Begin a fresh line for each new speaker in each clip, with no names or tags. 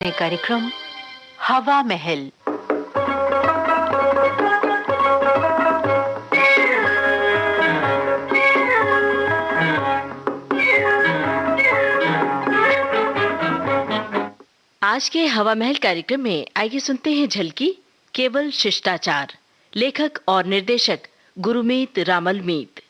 कार्यक्रम हवा महल। आज के हवा महल कार्यक्रम में आइए सुनते हैं झलकी केवल शिष्टाचार। लेखक और निर्देशक गुरुमीत रामल मीत।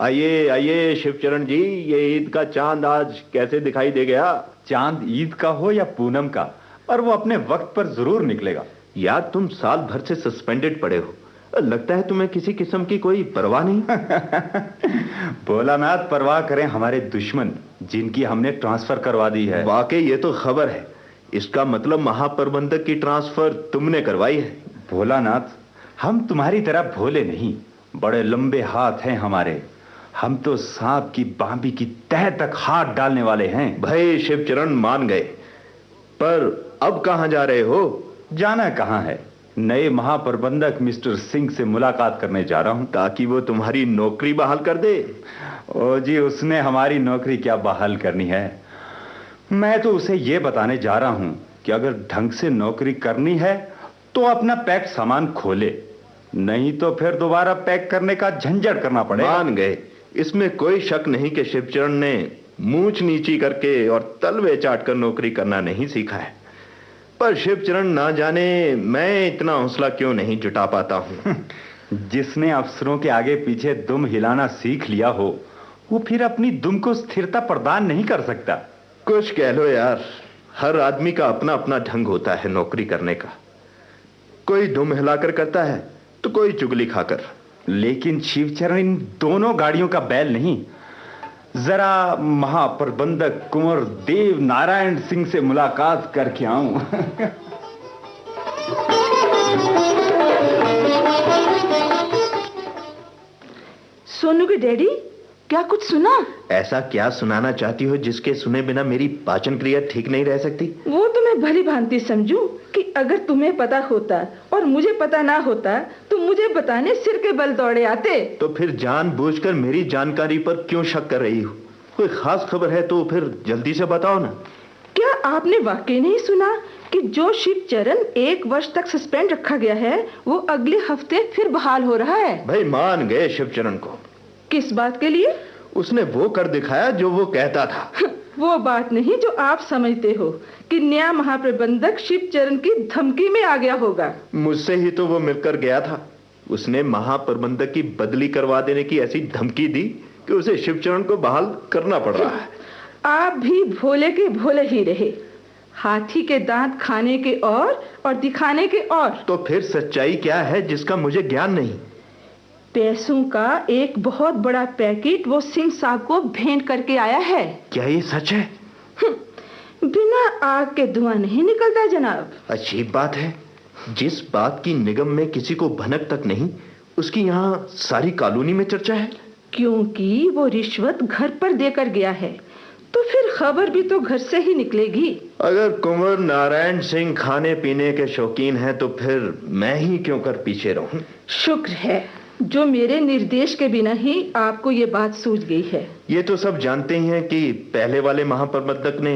आइए आइए शिवचरण जी, ये ईद का चांद आज कैसे दिखाई दे गया?
चांद ईद का हो या पूनम का, पर वो अपने वक्त पर जरूर निकलेगा।
यार, तुम साल भर से सस्पेंडेड पड़े हो, लगता है तुम्हें किसी किस्म की कोई परवाह नहीं।
भोलानाथ परवाह करें हमारे दुश्मन, जिनकी हमने ट्रांसफर करवा दी है।
वाकई ये तो खबर है। इसका मतलब महाप्रबंधक की ट्रांसफर तुमने करवाई है।
भोलानाथ, हम तुम्हारी तरह भोले नहीं, बड़े लंबे हाथ हैं हमारे। हम तो सांप की बांबी की तह तक हाथ डालने वाले हैं।
भाई शिवचरण मान गए, पर अब कहां जा रहे हो?
जाना कहां है, नए महाप्रबंधक मिस्टर सिंह से मुलाकात करने जा रहा हूं,
ताकि वो तुम्हारी नौकरी बहाल कर दे।
ओ जी, उसने हमारी नौकरी क्या बहाल करनी है। मैं तो उसे यह बताने जा रहा हूं कि अगर ढंग से नौकरी करनी है तो अपना पैक सामान खोले, नहीं तो फिर दोबारा पैक करने का झंझट करना पड़ेगा।
मान गए, इसमें कोई शक नहीं कि शिवचरण ने मूंछ नीची करके और तलवे चाट कर नौकरी करना नहीं सीखा है। पर शिवचरण ना जाने मैं इतना हौसला क्यों नहीं जुटा पाता हूं।
जिसने अफसरों के आगे पीछे दुम हिलाना सीख लिया हो, वो फिर अपनी दुम को स्थिरता प्रदान नहीं कर सकता।
कुछ कह लो यार, हर आदमी का अपना अपना ढंग होता है नौकरी करने का। कोई दुम हिलाकर करता है तो कोई चुगली खाकर।
लेकिन शिवचरण इन दोनों गाड़ियों का बैल नहीं। जरा महाप्रबंधक कुंवर देव नारायण सिंह से मुलाकात करके आऊं।
सोनू के डैडी, क्या कुछ सुना?
ऐसा क्या सुनाना चाहती हो जिसके सुने बिना मेरी पाचन क्रिया ठीक नहीं रह सकती?
वो तो मैं भली भांति समझूं कि अगर तुम्हें पता होता और मुझे पता ना होता तो मुझे बताने सिर के बल दौड़े आते।
तो फिर जानबूझकर मेरी जानकारी पर क्यों शक कर रही हो? कोई खास खबर है तो फिर जल्दी से बताओ ना।
क्या आपने वाकई नहीं सुना कि जो शिवचरण 1 वर्ष तक सस्पेंड रखा गया है, वो अगले हफ्ते फिर बहाल हो रहा है?
भाई मान गए शिवचरण को।
किस बात के लिए?
उसने वो कर दिखाया जो वो कहता था।
वो बात नहीं जो आप समझते हो कि नया महाप्रबंधक शिवचरण की धमकी में आ गया होगा।
मुझसे ही तो वो मिलकर गया था। उसने महाप्रबंधक की बदली करवा देने की ऐसी धमकी दी कि उसे शिवचरण को बहाल करना पड़ रहा है।
आप भी भोले के भोले ही रहे। हाथी के दांत खाने के और दिखाने के और।
तो फिर सच्चाई क्या है जिसका मुझे ज्ञान नहीं?
पैसों का एक बहुत बड़ा पैकेट वो सिंह साहब को भेंट करके आया है।
क्या ये सच है?
बिना आग के धुआं नहीं निकलता जनाब।
अजीब बात है, जिस बात की निगम में किसी को भनक तक नहीं, उसकी यहाँ सारी कॉलोनी में चर्चा है।
क्योंकि वो रिश्वत घर पर देकर गया है, तो फिर खबर भी तो घर से ही निकलेगी।
अगर कुंवर नारायण सिंह खाने पीने के शौकीन हैं तो फिर मैं ही क्यों कर पीछे रहूं?
शुक्र है जो मेरे निर्देश के बिना ही आपको ये बात सूझ गई है।
ये तो सब जानते ही हैं कि पहले वाले महाप्रबंधक ने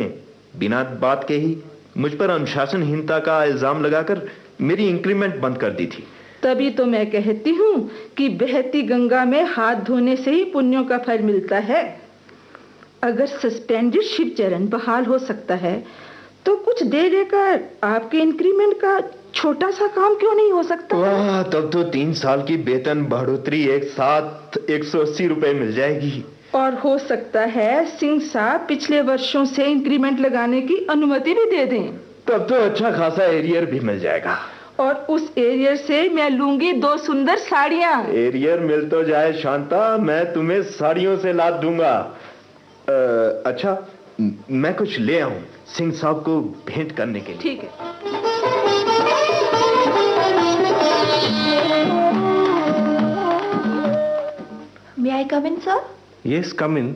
बिना बात के ही मुझ पर अनुशासनहीनता का इल्जाम लगाकर मेरी इंक्रीमेंट बंद कर दी थी।
तभी तो मैं कहती हूँ कि बहती गंगा में हाथ धोने से ही पुण्यों का फल मिलता है। अगर सस्पेंडेड शिवचरण बहाल हो सकता है तो कुछ दे देकर आपके इंक्रीमेंट का छोटा सा काम क्यों नहीं हो सकता?
वाह, तब तो 3 साल की वेतन बढ़ोतरी एक साथ 180 रुपए मिल जाएगी।
और हो सकता है सिंह साहब पिछले वर्षों से इंक्रीमेंट लगाने की अनुमति भी दे दें।
तब तो अच्छा खासा एरियर भी मिल जाएगा।
और उस एरियर से मैं लूंगी 2 सुंदर साड़ियां।
एरियर मिल तो जाए शांता, मैं तुम्हें साड़ियों से लाद दूंगा। अच्छा, मैं कुछ ले आऊं सिंह साहब को भेंट करने के लिए।
ठीक है।
May I come in, sir?
Yes, come in.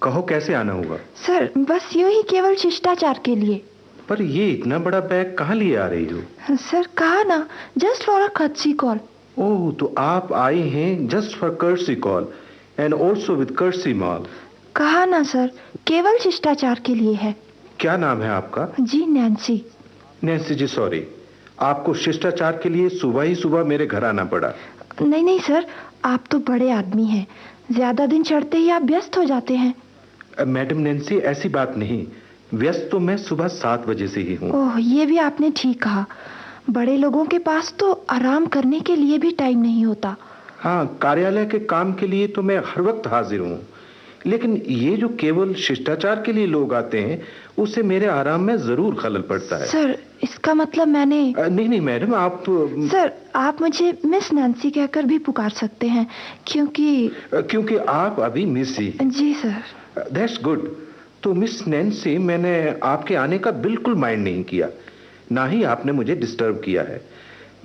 कहो कैसे आना होगा?
सर, बस यूं ही केवल शिष्टाचार के लिए।
पर ये इतना बड़ा बैग कहाँ लिए आ रही हो?
सर कहा ना, just for a courtesy call.
Oh, तो आप आए हैं just for courtesy call and also with courtesy mall.
कहा ना सर, केवल शिष्टाचार के लिए है।
क्या नाम है आपका?
जी नैन्सी।
नैन्सी जी, सॉरी, आपको शिष्टाचार के लिए सुबह ही सुबह मेरे घर आना पड़ा।
नहीं नहीं सर, आप तो बड़े आदमी हैं, ज्यादा दिन चढ़ते ही आप व्यस्त हो जाते हैं।
मैडम नैन्सी, ऐसी बात नहीं, व्यस्त तो मैं सुबह 7 बजे से ही हूँ।
ओह, ये भी आपने ठीक कहा। बड़े लोगों के पास तो आराम करने के लिए भी टाइम नहीं होता।
हाँ, कार्यालय के काम के लिए तो मैं हर वक्त हाजिर हूँ, लेकिन ये जो केवल शिष्टाचार के लिए लोग आते हैं, उससे मेरे आराम में जरूर खलल पड़ता है।
सर, इसका मतलब मैंने
नहीं नहीं मैडम, आप
सर, आप मुझे मिस नैन्सी कहकर भी पुकार सकते हैं,
क्योंकि आप अभी मिस ही।
जी सर।
That's good. तो मिस नैन्सी, मैंने आपके आने का बिल्कुल माइंड नहीं किया, ना ही आपने मुझे डिस्टर्ब किया है।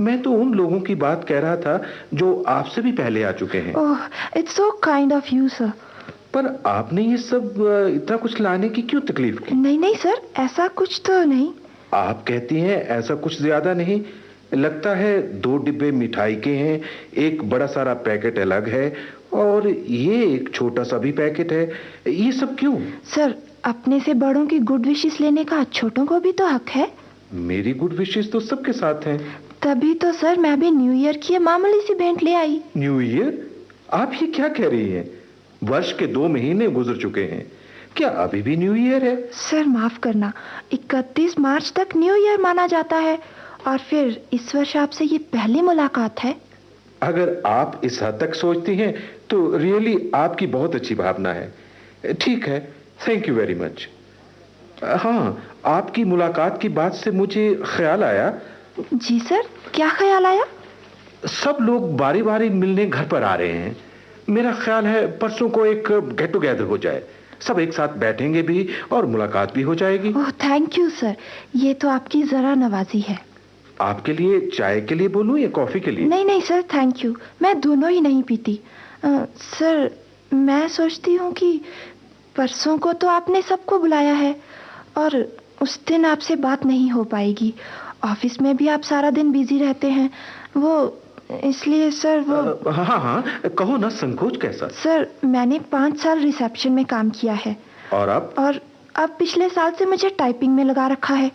मैं तो उन लोगों की बात कह रहा था जो आपसे भी पहले आ चुके हैं।
Oh, it's so kind of you sir.
पर आपने ये सब इतना कुछ लाने की क्यों तकलीफ की?
नहीं नहीं सर, ऐसा कुछ तो नहीं।
आप कहती हैं ऐसा कुछ ज्यादा नहीं, लगता है 2 डिब्बे मिठाई के हैं, एक बड़ा सारा पैकेट अलग है, और ये एक छोटा सा भी पैकेट है। ये सब क्यों?
सर, अपने से बड़ों की गुड विशेस लेने का छोटों को भी तो हक है।
मेरी गुड विशेस तो सबके साथ हैं।
तभी तो सर मैं भी न्यू ईयर की मामूली सी भेंट ले आई।
New year? आप ये क्या कह रही हैं? वर्ष के 2 महीने गुजर चुके हैं, क्या अभी भी न्यू ईयर है?
सर माफ करना, 31 मार्च तक न्यू ईयर माना जाता है, और फिर इस वर्ष आपसे ये पहली मुलाकात है।
अगर आप इस हद तक सोचती हैं तो रियली आपकी बहुत अच्छी भावना है। ठीक है, थैंक यू वेरी मच। हाँ, आपकी मुलाकात की बात से मुझे ख्याल आया।
जी सर, क्या ख्याल आया?
सब लोग बारी बारी मिलने घर पर आ रहे हैं। मेरा ख्याल है परसों को एक गेट टुगेदर हो जाए, सब एक साथ बैठेंगे भी और मुलाकात भी हो जाएगी।
ओह थैंक यू सर, ये तो आपकी जरा नवाजी है।
आपके लिए चाय के लिए बोलूं या कॉफी के लिए?
नहीं नहीं सर, थैंक यू, मैं दोनों ही नहीं पीती। सर, मैं सोचती हूँ कि परसों को तो आपने सबको बुलाया है, और उस दिन आपसे बात नहीं हो पाएगी। ऑफिस में भी आप सारा दिन बिजी रहते हैं, वो इसलिए सर वो
हाँ हाँ, कहो ना, संकोच कैसा?
सर, मैंने 5 साल रिसेप्शन में काम किया है,
और
अब पिछले साल से मुझे टाइपिंग में लगा रखा है।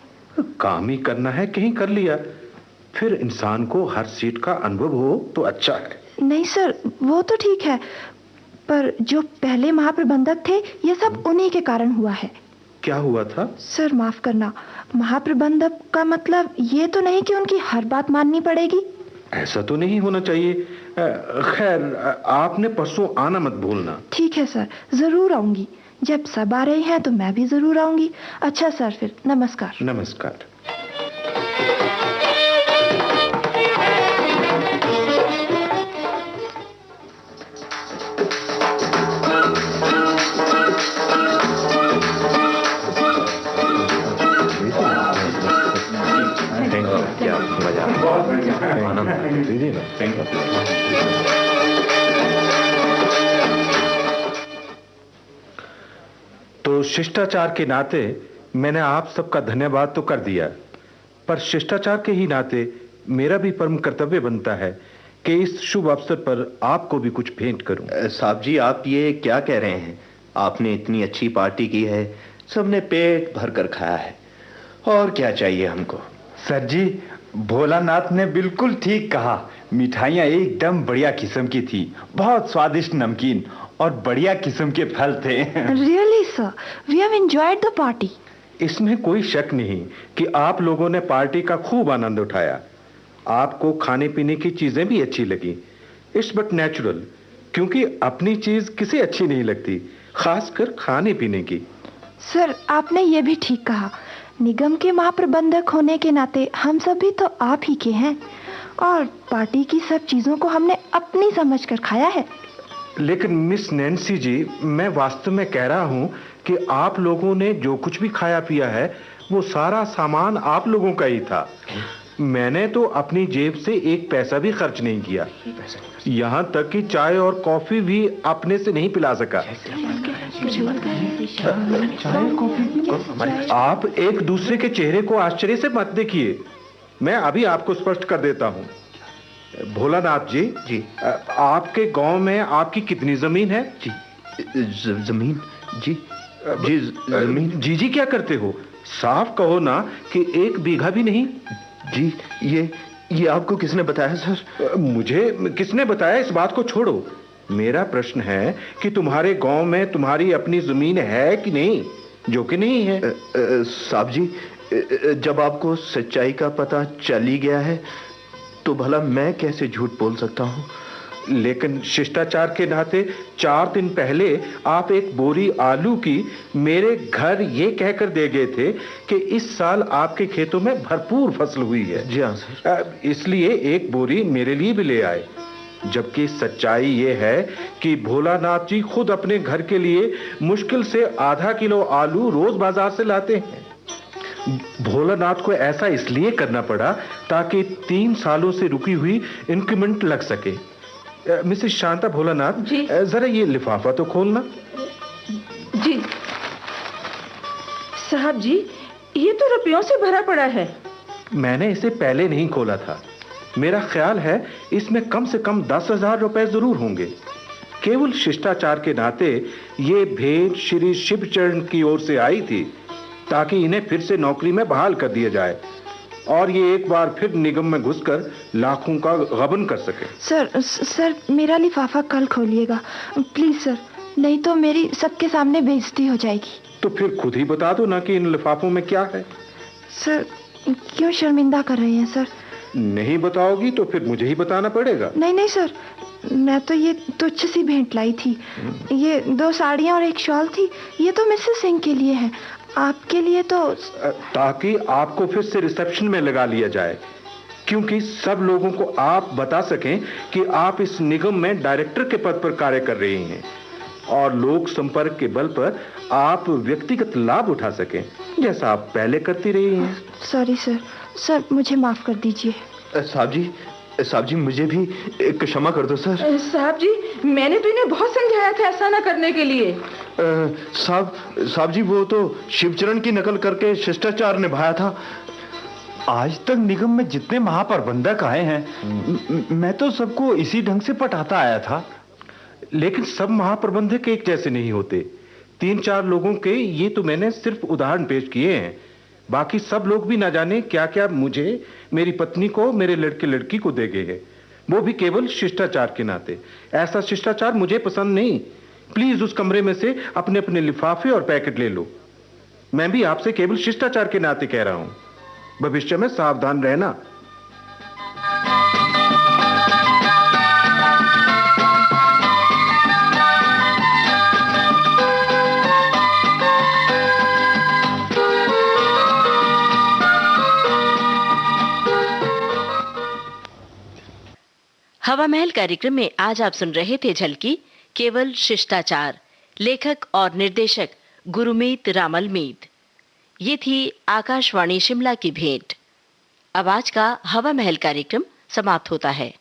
काम ही करना है, कहीं कर लिया, फिर इंसान को हर सीट का अनुभव हो तो अच्छा है।
नहीं सर, वो तो ठीक है, पर जो पहले महाप्रबंधक थे, ये सब उन्हीं के कारण हुआ है।
क्या हुआ था?
सर माफ करना, महाप्रबंधक का मतलब ये तो नहीं कि उनकी हर बात माननी पड़ेगी।
ऐसा तो नहीं होना चाहिए। खैर, आपने परसों आना मत भूलना।
ठीक है सर, जरूर आऊंगी। जब सब आ रहे हैं तो मैं भी जरूर आऊंगी। अच्छा सर, फिर नमस्कार।
नमस्कार। तो शिष्टाचार के नाते मैंने आप सबका धन्यवाद तो कर दिया, पर शिष्टाचार के ही नाते मेरा भी परम कर्तव्य बनता है कि इस शुभ अवसर पर आपको भी कुछ भेंट करूं।
साहब जी, आप ये क्या कह रहे हैं? आपने इतनी अच्छी पार्टी की है, सबने पेट भर कर खाया है, और क्या चाहिए हमको?
सर जी, भोलानाथ ने बिल्कुल ठीक कहा। मिठाइयाँ एकदम बढ़िया किस्म की थी, बहुत स्वादिष्ट नमकीन और बढ़िया किस्म के फल थे।
Really sir, we have enjoyed the party.
इसमें कोई शक नहीं कि आप लोगों ने पार्टी का खूब आनंद उठाया। आपको खाने पीने की चीजें भी अच्छी लगी। इट्स बट नेचुरल, क्योंकि अपनी चीज किसे अच्छी नहीं लगती, खासकर खाने पीने की।
सर, आपने ये भी ठीक कहा, निगम के महाप्रबंधक होने के नाते हम सभी तो आप ही के हैं, और पार्टी की सब चीजों को हमने अपनी समझकर खाया है।
लेकिन मिस नैन्सी जी, मैं वास्तव में कह रहा हूं कि आप लोगों ने जो कुछ भी खाया पिया है, वो सारा सामान आप लोगों का ही था।
मैंने तो अपनी जेब से एक पैसा भी खर्च नहीं किया, यहाँ तक कि चाय और कॉफी भी अपने से नहीं पिला सका। आप एक दूसरे के चेहरे को आश्चर्य से मत देखिए, मैं अभी आपको स्पष्ट कर देता हूँ। भोलानाथ जी,
जी
आपके गांव में आपकी कितनी जमीन है?
जी जमीन जी जी जमीन
जी क्या करते हो? साफ कहो ना कि 1 बीघा भी नहीं।
जी ये आपको किसने बताया सर?
मुझे किसने बताया इस बात को छोड़ो, मेरा प्रश्न है कि तुम्हारे गांव में तुम्हारी अपनी जमीन है कि नहीं, जो कि नहीं है।
साहब जी, जब आपको सच्चाई का पता चल ही गया है तो भला मैं कैसे झूठ बोल सकता हूँ?
लेकिन शिष्टाचार के नाते 4 दिन पहले आप एक बोरी आलू की मेरे घर ये कहकर दे गए थे कि इस साल आपके खेतों में भरपूर फसल हुई है।
जी हाँ सर।
इसलिए एक बोरी मेरे लिए भी ले आए, जबकि सच्चाई ये है कि भोलानाथ जी खुद अपने घर के लिए मुश्किल से आधा किलो आलू रोज बाजार से लाते हैं। भोलानाथ को ऐसा इसलिए करना पड़ा ताकि 3 सालों से रुकी हुई इंक्रीमेंट लग सके। मिसेस शांता भोलानाथ
जी?
जरा ये लिफाफा तो खोलना।
जी साहब जी, ये तो रुपयों से भरा पड़ा है।
मैंने इसे पहले नहीं खोला था, मेरा ख्याल है इसमें कम से कम 10,000 रुपए जरूर होंगे। केवल शिष्टाचार के नाते ये भेंट श्री शिवचरण की ओर से आई थी ताकि इन्हें फिर से नौकरी में बहाल कर दिया जाए और ये एक बार फिर निगम में घुसकर लाखों का गबन कर सके।
सर मेरा लिफाफा कल खोलिएगा प्लीज सर, नहीं तो मेरी सबके सामने बेइज्जती हो जाएगी।
तो फिर खुद ही बता दो ना कि इन लिफाफों में क्या है।
सर क्यों शर्मिंदा कर रहे हैं सर?
नहीं बताओगी तो फिर मुझे ही बताना पड़ेगा।
नहीं सर, मैं तो ये तुच्छ सी भेंट लाई थी। ये 2 साड़ियाँ और एक शॉल थी, ये तो मिसेस सिंह के लिए है, आपके लिए तो।
ताकि आपको फिर से रिसेप्शन में लगा लिया जाए, क्योंकि सब लोगों को आप बता सकें कि आप इस निगम में डायरेक्टर के पद पर कार्य कर रही हैं और लोक संपर्क के बल पर आप व्यक्तिगत लाभ उठा सकें, जैसा आप पहले करती रही हैं।
सॉरी सर मुझे माफ कर दीजिए।
साहब जी मुझे भी क्षमा कर दो सर।
साहब जी, मैंने तो इन्हें बहुत समझाया था ऐसा ना करने के लिए।
साहब जी, वो तो शिवचरण की नकल करके शिष्टाचार निभाया था।
आज तक निगम में जितने महाप्रबंधक आए हैं मैं तो सबको इसी ढंग से पटाता आया था, लेकिन सब महाप्रबंधक एक जैसे नहीं होते। 3-4 लोगों के ये तो मैंने सिर्फ उदाहरण पेश किए हैं, बाकी सब लोग भी ना जाने क्या क्या मुझे, मेरी पत्नी को, मेरे लड़के लड़की को दे गए हैं, वो भी केवल शिष्टाचार के नाते। ऐसा शिष्टाचार मुझे पसंद नहीं। प्लीज उस कमरे में से अपने अपने लिफाफे और पैकेट ले लो। मैं भी आपसे केवल शिष्टाचार के नाते कह रहा हूं, भविष्य में सावधान रहना।
हवा महल कार्यक्रम में आज आप सुन रहे थे झलकी केवल शिष्टाचार, लेखक और निर्देशक गुरमीत रामल मीत। ये थी आकाशवाणी शिमला की भेंट। अब आज का हवा महल कार्यक्रम समाप्त होता है।